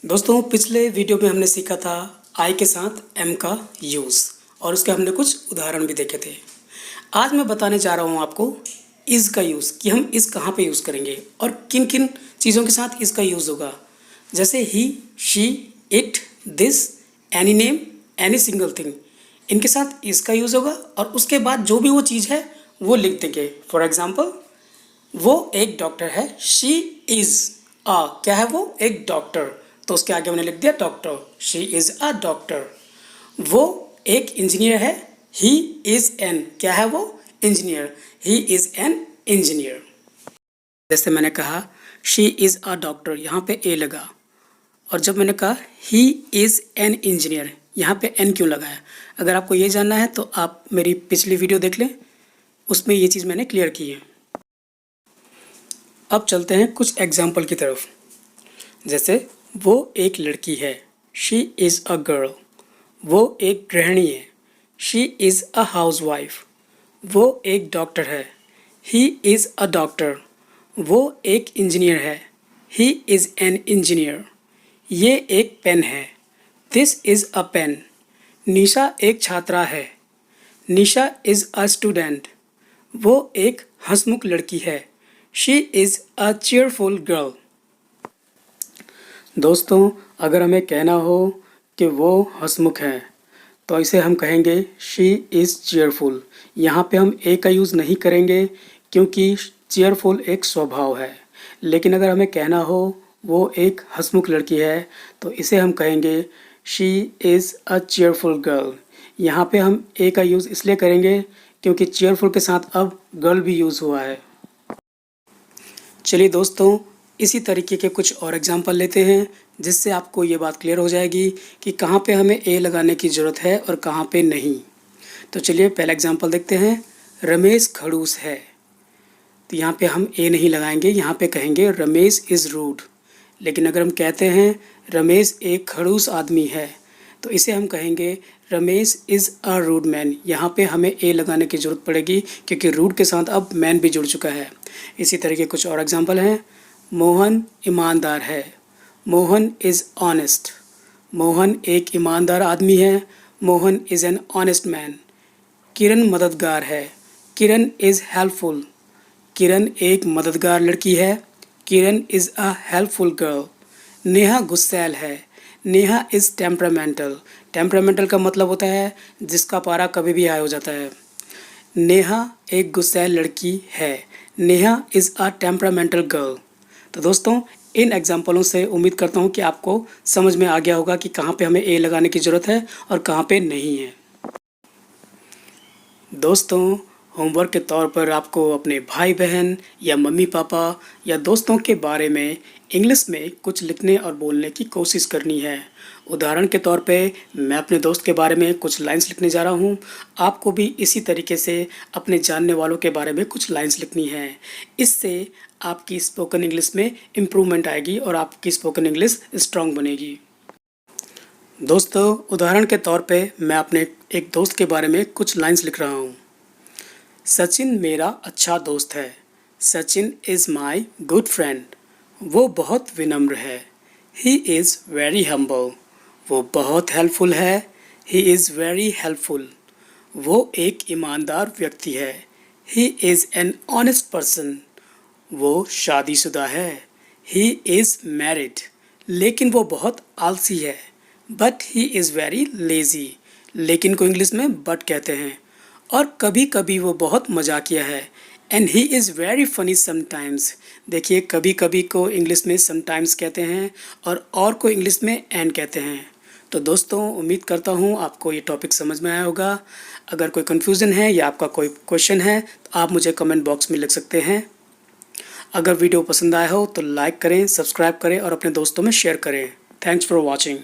दोस्तों पिछले वीडियो में हमने सीखा था आई के साथ एम का यूज़ और उसके हमने कुछ उदाहरण भी देखे थे। आज मैं बताने जा रहा हूँ आपको इज़ का यूज़ कि हम इज़ कहाँ पे यूज़ करेंगे और किन किन चीज़ों के साथ इज़ का यूज़ होगा। जैसे he, she, it, this, any name, any single thing, इनके साथ इज़ का यूज़ होगा और उसके बाद जो भी वो चीज़ है वो लिख देंगे। फॉर एग्ज़ाम्पल, वो एक डॉक्टर है, शी इज़ क्या है वो, एक डॉक्टर, तो उसके आगे मैंने लिख दिया doctor, she is a doctor. वो एक इंजीनियर है, ही इज़ एन, क्या है वो, engineer, he is an engineer. जैसे मैंने कहा शी इज़ अ डॉक्टर, यहाँ पे ए लगा, और जब मैंने कहा ही इज़ एन इंजीनियर, यहाँ पे एन क्यों लगा है। अगर आपको ये जानना है तो आप मेरी पिछली वीडियो देख लें, उसमें ये चीज़ मैंने क्लियर की है। अब चलते हैं कुछ एग्जाम्पल की तरफ। जैसे वो एक लड़की है, शी इज़ अ गर्ल। वो एक गृहिणी है, शी इज़ अ हाउसवाइफ। वो एक डॉक्टर है, ही इज़ अ डॉक्टर। वो एक इंजीनियर है, ही इज़ एन इंजीनियर। ये एक पेन है, दिस इज़ अ पेन। निशा एक छात्रा है, निशा इज़ अ स्टूडेंट। वो एक हंसमुख लड़की है, she is a cheerful girl. दोस्तों अगर हमें कहना हो कि वो हंसमुख हैं तो इसे हम कहेंगे शी इज़ चीयरफुल। यहाँ पे हम ए का यूज़ नहीं करेंगे क्योंकि चीयरफुल एक स्वभाव है। लेकिन अगर हमें कहना हो वो एक हंसमुख लड़की है तो इसे हम कहेंगे she is a cheerful girl. यहाँ पे हम ए का यूज़ इसलिए करेंगे क्योंकि चीयरफुल के साथ अब गर्ल भी यूज़ हुआ है। चलिए दोस्तों इसी तरीके के कुछ और एग्जाम्पल लेते हैं जिससे आपको ये बात क्लियर हो जाएगी कि कहाँ पे हमें ए लगाने की ज़रूरत है और कहाँ पे नहीं। तो चलिए पहला एग्जाम्पल देखते हैं। रमेश खड़ूस है, तो यहाँ पे हम ए नहीं लगाएंगे, यहाँ पे कहेंगे रमेश इज़ रूड। लेकिन अगर हम कहते हैं रमेश एक खड़ूस आदमी है तो इसे हम कहेंगे Ramesh is a rude man. यहाँ पे हमें ए लगाने की ज़रूरत पड़ेगी क्योंकि रूड के साथ अब मैन भी जुड़ चुका है। इसी तरीके कुछ और एग्जाम्पल हैं। मोहन ईमानदार है, मोहन इज़ ऑनेस्ट। मोहन एक ईमानदार आदमी है, Mohan is an honest man. Kiran मददगार है, किरण इज़ हेल्पफुल। किरण एक मददगार लड़की है, Kiran is a helpful girl. Neha गुस्सैल है, नेहा इज़ टेम्परामेंटल। टेम्परामेंटल का मतलब होता है जिसका पारा कभी भी हाई हो जाता है। नेहा एक गुस्सैल लड़की है, Neha is a temperamental girl. तो दोस्तों इन एग्जाम्पलों से उम्मीद करता हूँ कि आपको समझ में आ गया होगा कि कहाँ पे हमें ए लगाने की ज़रूरत है और कहाँ पे नहीं है। दोस्तों होमवर्क के तौर पर आपको अपने भाई बहन या मम्मी पापा या दोस्तों के बारे में इंग्लिश में कुछ लिखने और बोलने की कोशिश करनी है। उदाहरण के तौर पे मैं अपने दोस्त के बारे में कुछ लाइंस लिखने जा रहा हूँ। आपको भी इसी तरीके से अपने जानने वालों के बारे में कुछ लाइंस लिखनी है। इससे आपकी स्पोकन इंग्लिश में इम्प्रूवमेंट आएगी और आपकी स्पोकन इंग्लिश स्ट्रांग बनेगी। दोस्तों उदाहरण के तौर पे मैं अपने एक दोस्त के बारे में कुछ लाइंस लिख रहा हूँ। सचिन मेरा अच्छा दोस्त है, Sachin is my good friend. वो बहुत विनम्र है, ही इज़ वेरी हम्बल। वो बहुत हेल्पफुल है, ही इज़ वेरी हेल्पफुल। वो एक ईमानदार व्यक्ति है, he is an honest person. वो शादीशुदा है, ही इज़ मैरिड। लेकिन वो बहुत आलसी है, but he is very lazy. लेकिन को इंग्लिश में बट कहते हैं। और कभी कभी वो बहुत मजाकिया है, and he is very funny sometimes. देखिए कभी कभी को इंग्लिश में समटाइम्स कहते हैं और को इंग्लिश में एंड कहते हैं। तो दोस्तों उम्मीद करता हूँ आपको ये टॉपिक समझ में आया होगा। अगर कोई कन्फ्यूज़न है या आपका कोई क्वेश्चन है तो आप मुझे कमेंट बॉक्स में लिख सकते हैं। अगर वीडियो पसंद आया हो तो लाइक करें, सब्सक्राइब करें और अपने दोस्तों में शेयर करें। Thanks for watching.